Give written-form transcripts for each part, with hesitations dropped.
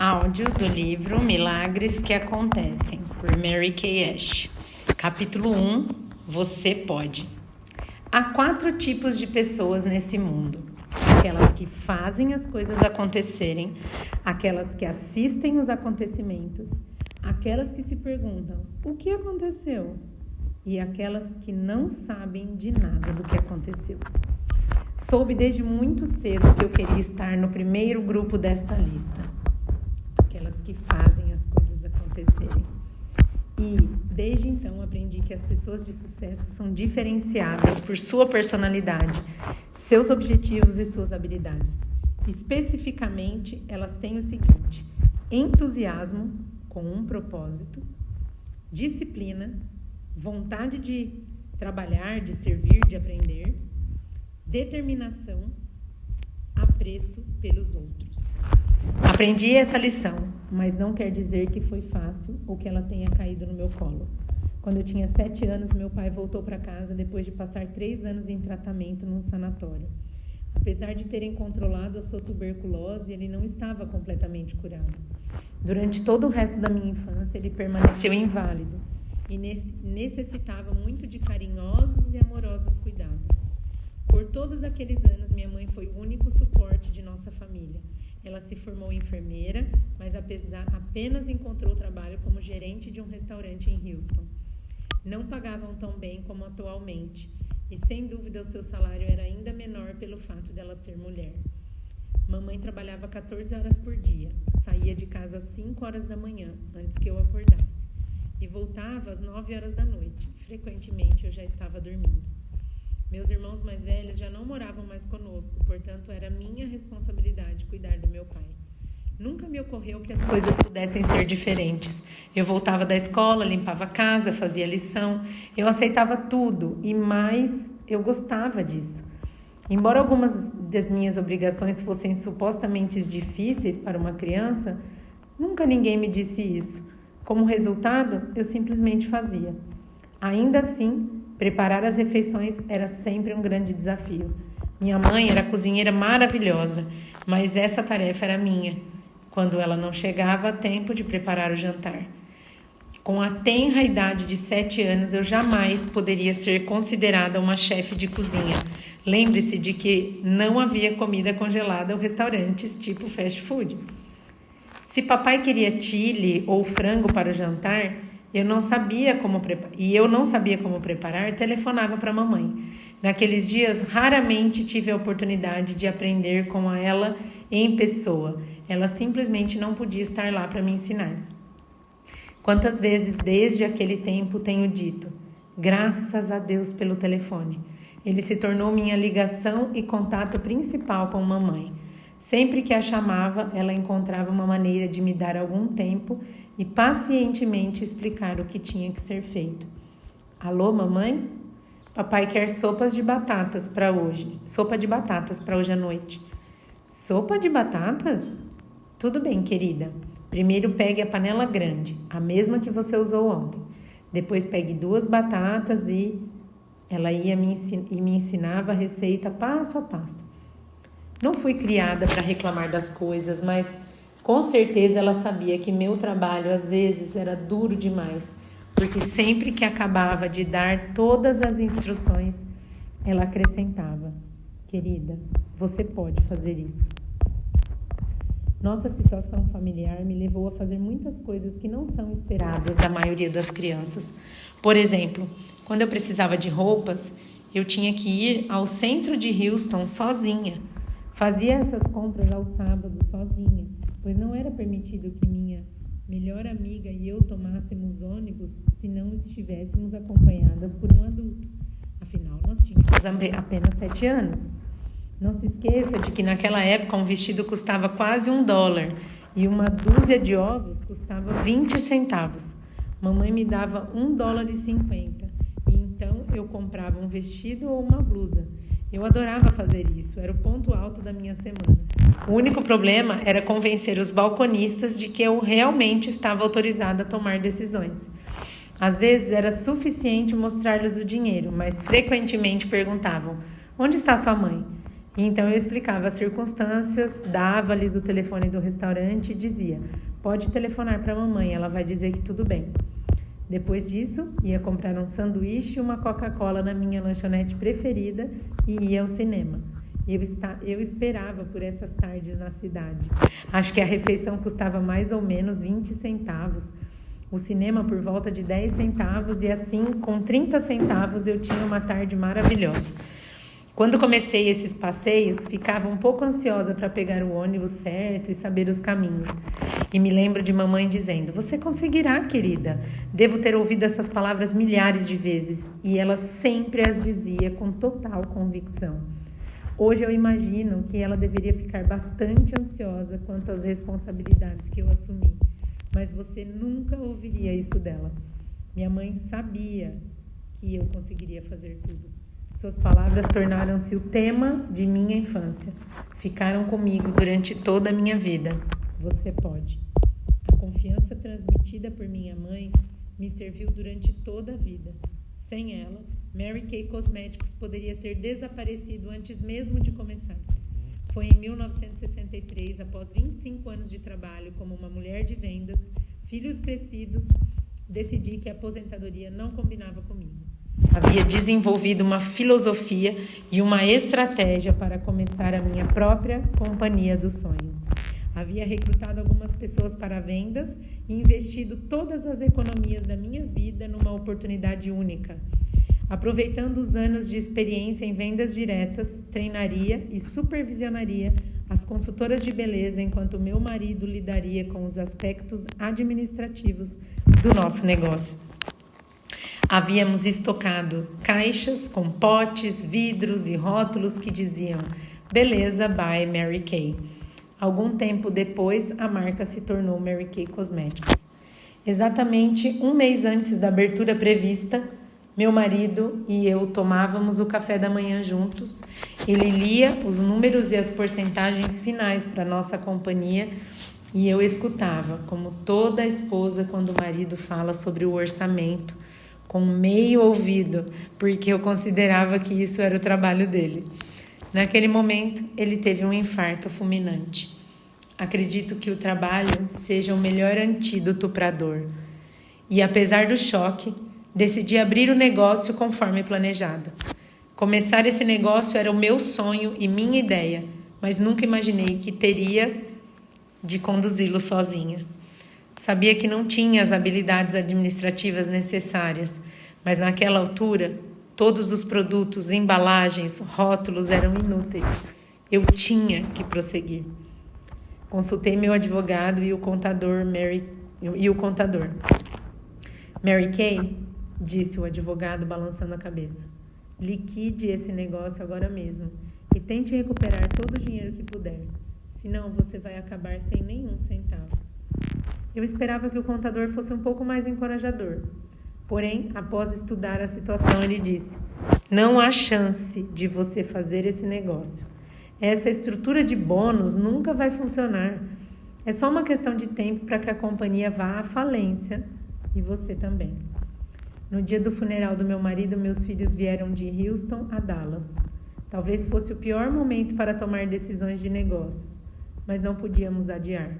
Áudio do livro Milagres que Acontecem, por Mary Kay Ash. Capítulo 1. Você pode. Há 4 tipos de pessoas nesse mundo. Aquelas que fazem as coisas acontecerem, aquelas que assistem os acontecimentos, aquelas que se perguntam, o que aconteceu? E aquelas que não sabem de nada do que aconteceu. Soube desde muito cedo que eu queria estar no primeiro grupo desta lista. Aquelas que fazem as coisas acontecerem. E, desde então, aprendi que as pessoas de sucesso são diferenciadas por sua personalidade, seus objetivos e suas habilidades. Especificamente, elas têm o seguinte: entusiasmo com um propósito, disciplina, vontade de trabalhar, de servir, de aprender, determinação, apreço pelos outros. Aprendi essa lição, mas não quer dizer que foi fácil ou que ela tenha caído no meu colo. Quando eu tinha 7 anos, meu pai voltou para casa depois de passar 3 anos em tratamento num sanatório. Apesar de terem controlado a sua tuberculose, ele não estava completamente curado. Durante todo o resto da minha infância, ele permaneceu inválido e necessitava muito de carinhosos e amorosos cuidados. Por todos aqueles anos, minha mãe foi o único suporte de nossa família. Ela se formou enfermeira, mas apenas encontrou trabalho como gerente de um restaurante em Houston. Não pagavam tão bem como atualmente, e sem dúvida o seu salário era ainda menor pelo fato dela ser mulher. Mamãe trabalhava 14 horas por dia, saía de casa às 5 horas da manhã, antes que eu acordasse, e voltava às 9 horas da noite. Frequentemente eu já estava dormindo. Meus irmãos mais velhos já não moravam mais conosco, portanto era minha responsabilidade cuidar do meu pai. Nunca me ocorreu que as coisas pudessem ser diferentes. Eu voltava da escola, limpava a casa, fazia lição, eu aceitava tudo e mais, eu gostava disso. Embora algumas das minhas obrigações fossem supostamente difíceis para uma criança, nunca ninguém me disse isso. Como resultado, eu simplesmente fazia. Ainda assim, preparar as refeições era sempre um grande desafio. Minha mãe era cozinheira maravilhosa, mas essa tarefa era minha, quando ela não chegava a tempo de preparar o jantar. Com a tenra idade de 7 anos, eu jamais poderia ser considerada uma chefe de cozinha. Lembre-se de que não havia comida congelada ou restaurantes tipo fast food. Se papai queria chili ou frango para o jantar, eu não sabia como preparar, telefonava para a mamãe. Naqueles dias, raramente tive a oportunidade de aprender com ela em pessoa. Ela simplesmente não podia estar lá para me ensinar. Quantas vezes desde aquele tempo tenho dito, graças a Deus pelo telefone. Ele se tornou minha ligação e contato principal com mamãe. Sempre que a chamava, ela encontrava uma maneira de me dar algum tempo e pacientemente explicar o que tinha que ser feito. Alô, mamãe? Papai quer sopa de batatas para hoje à noite. Sopa de batatas? Tudo bem, querida. Primeiro pegue a panela grande, a mesma que você usou ontem. Depois pegue 2 batatas e ela ia me ensinava a receita passo a passo. Não fui criada para reclamar das coisas, mas com certeza ela sabia que meu trabalho às vezes era duro demais, porque sempre que acabava de dar todas as instruções, ela acrescentava, querida, você pode fazer isso. Nossa situação familiar me levou a fazer muitas coisas que não são esperadas da maioria das crianças. Por exemplo, quando eu precisava de roupas, eu tinha que ir ao centro de Houston sozinha. Fazia essas compras aos sábados sozinha, pois não era permitido que minha melhor amiga e eu tomássemos ônibus se não estivéssemos acompanhadas por um adulto. Afinal, nós tínhamos apenas 7 anos. Não se esqueça de que naquela época um vestido custava quase $1 e uma dúzia de ovos custava 20 centavos. Mamãe me dava $1,50 e então eu comprava um vestido ou uma blusa. Eu adorava fazer isso, era o ponto alto da minha semana. O único problema era convencer os balconistas de que eu realmente estava autorizada a tomar decisões. Às vezes era suficiente mostrar-lhes o dinheiro, mas frequentemente perguntavam, onde está sua mãe? E então eu explicava as circunstâncias, dava-lhes o telefone do restaurante e dizia: pode telefonar para a mamãe, ela vai dizer que tudo bem. Depois disso, ia comprar um sanduíche e uma Coca-Cola na minha lanchonete preferida e ia ao cinema. Eu esperava por essas tardes na cidade. Acho que a refeição custava mais ou menos 20 centavos. O cinema por volta de 10 centavos e assim, com 30 centavos, eu tinha uma tarde maravilhosa. Quando comecei esses passeios, ficava um pouco ansiosa para pegar o ônibus certo e saber os caminhos. E me lembro de mamãe dizendo: você conseguirá, querida. Devo ter ouvido essas palavras milhares de vezes. E ela sempre as dizia com total convicção. Hoje eu imagino que ela deveria ficar bastante ansiosa quanto às responsabilidades que eu assumi. Mas você nunca ouviria isso dela. Minha mãe sabia que eu conseguiria fazer tudo. Suas palavras tornaram-se o tema de minha infância. Ficaram comigo durante toda a minha vida. Você pode. A confiança transmitida por minha mãe me serviu durante toda a vida. Sem ela, Mary Kay Cosmetics poderia ter desaparecido antes mesmo de começar. Foi em 1963, após 25 anos de trabalho como uma mulher de vendas, filhos crescidos, decidi que a aposentadoria não combinava comigo. Havia desenvolvido uma filosofia e uma estratégia para começar a minha própria companhia dos sonhos. Havia recrutado algumas pessoas para vendas e investido todas as economias da minha vida numa oportunidade única. Aproveitando os anos de experiência em vendas diretas, treinaria e supervisionaria as consultoras de beleza enquanto meu marido lidaria com os aspectos administrativos do nosso negócio. Havíamos estocado caixas com potes, vidros e rótulos que diziam Beleza by Mary Kay. Algum tempo depois, a marca se tornou Mary Kay Cosmetics. Exatamente um mês antes da abertura prevista, meu marido e eu tomávamos o café da manhã juntos. Ele lia os números e as porcentagens finais para nossa companhia e eu escutava, como toda esposa quando o marido fala sobre o orçamento, com meio ouvido, porque eu considerava que isso era o trabalho dele. Naquele momento, ele teve um infarto fulminante. Acredito que o trabalho seja o melhor antídoto para a dor. E apesar do choque, decidi abrir o negócio conforme planejado. Começar esse negócio era o meu sonho e minha ideia, mas nunca imaginei que teria de conduzi-lo sozinha. Sabia que não tinha as habilidades administrativas necessárias, mas naquela altura, todos os produtos, embalagens, rótulos eram inúteis. Eu tinha que prosseguir. Consultei meu advogado e o contador. Mary Kay, disse o advogado balançando a cabeça, liquide esse negócio agora mesmo e tente recuperar todo o dinheiro que puder, senão você vai acabar sem nenhum centavo. Eu esperava que o contador fosse um pouco mais encorajador. Porém, após estudar a situação, ele disse: não há chance de você fazer esse negócio. Essa estrutura de bônus nunca vai funcionar. É só uma questão de tempo para que a companhia vá à falência e você também. No dia do funeral do meu marido, meus filhos vieram de Houston a Dallas. Talvez fosse o pior momento para tomar decisões de negócios, mas não podíamos adiar.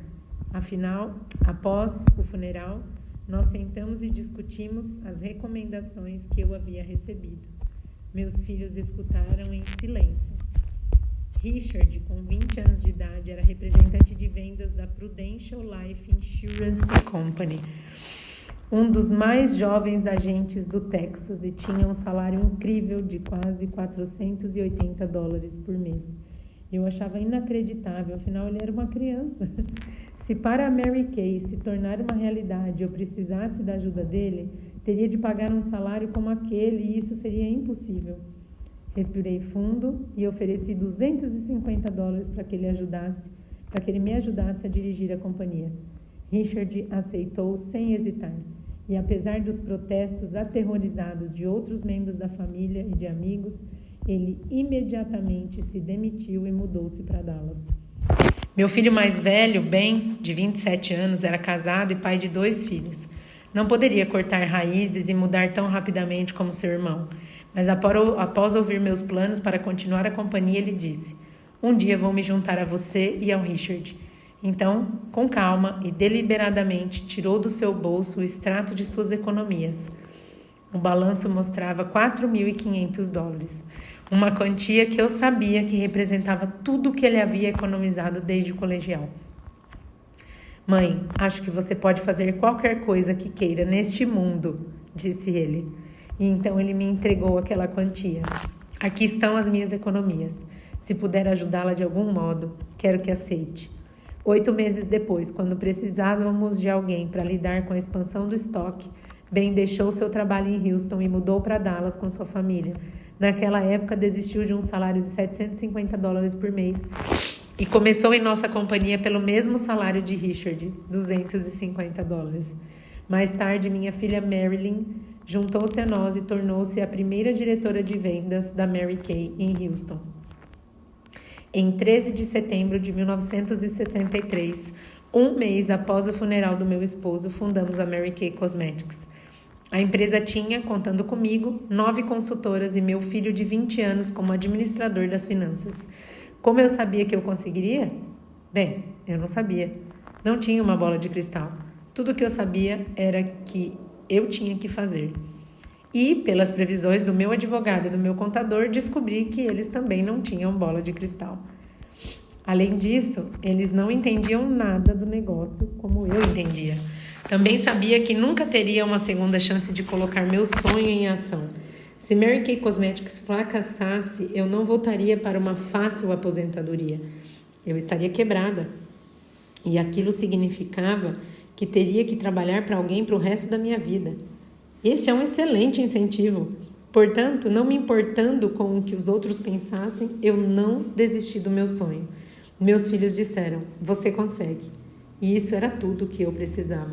Afinal, após o funeral, nós sentamos e discutimos as recomendações que eu havia recebido. Meus filhos escutaram em silêncio. Richard, com 20 anos de idade, era representante de vendas da Prudential Life Insurance Company, um dos mais jovens agentes do Texas, e tinha um salário incrível de quase $480 por mês. Eu achava inacreditável, afinal ele era uma criança. Se para a Mary Kay se tornar uma realidade eu precisasse da ajuda dele, teria de pagar um salário como aquele e isso seria impossível. Respirei fundo e ofereci $250 para que ele me ajudasse a dirigir a companhia. Richard aceitou sem hesitar. E apesar dos protestos aterrorizados de outros membros da família e de amigos, ele imediatamente se demitiu e mudou-se para Dallas. Meu filho mais velho, Ben, de 27 anos, era casado e pai de 2 filhos. Não poderia cortar raízes e mudar tão rapidamente como seu irmão, Mas após ouvir meus planos para continuar a companhia, ele disse: um dia vou me juntar a você e ao Richard. Então, com calma e deliberadamente, tirou do seu bolso o extrato de suas economias. O balanço mostrava $4.500, uma quantia que eu sabia que representava tudo o que ele havia economizado desde o colegial. Mãe, acho que você pode fazer qualquer coisa que queira neste mundo, disse ele. E então ele me entregou aquela quantia. Aqui estão as minhas economias. Se puder ajudá-la de algum modo, quero que aceite. 8 meses depois, quando precisávamos de alguém para lidar com a expansão do estoque, Ben deixou seu trabalho em Houston e mudou para Dallas com sua família. Naquela época, desistiu de um salário de $750 por mês e começou em nossa companhia pelo mesmo salário de Richard, $250. Mais tarde, minha filha Marilyn juntou-se a nós e tornou-se a primeira diretora de vendas da Mary Kay em Houston. Em 13 de setembro de 1963, um mês após o funeral do meu esposo, fundamos a Mary Kay Cosmetics. A empresa tinha, contando comigo, 9 consultoras e meu filho de 20 anos como administrador das finanças. Como eu sabia que eu conseguiria? Bem, eu não sabia. Não tinha uma bola de cristal. Tudo o que eu sabia era que eu tinha que fazer. E, pelas previsões do meu advogado e do meu contador, descobri que eles também não tinham bola de cristal. Além disso, eles não entendiam nada do negócio como eu entendia. Também sabia que nunca teria uma segunda chance de colocar meu sonho em ação. Se Mary Kay Cosmetics fracassasse, eu não voltaria para uma fácil aposentadoria. Eu estaria quebrada. E aquilo significava que teria que trabalhar para alguém para o resto da minha vida. Esse é um excelente incentivo. Portanto, não me importando com o que os outros pensassem, eu não desisti do meu sonho. Meus filhos disseram: você consegue. E isso era tudo o que eu precisava.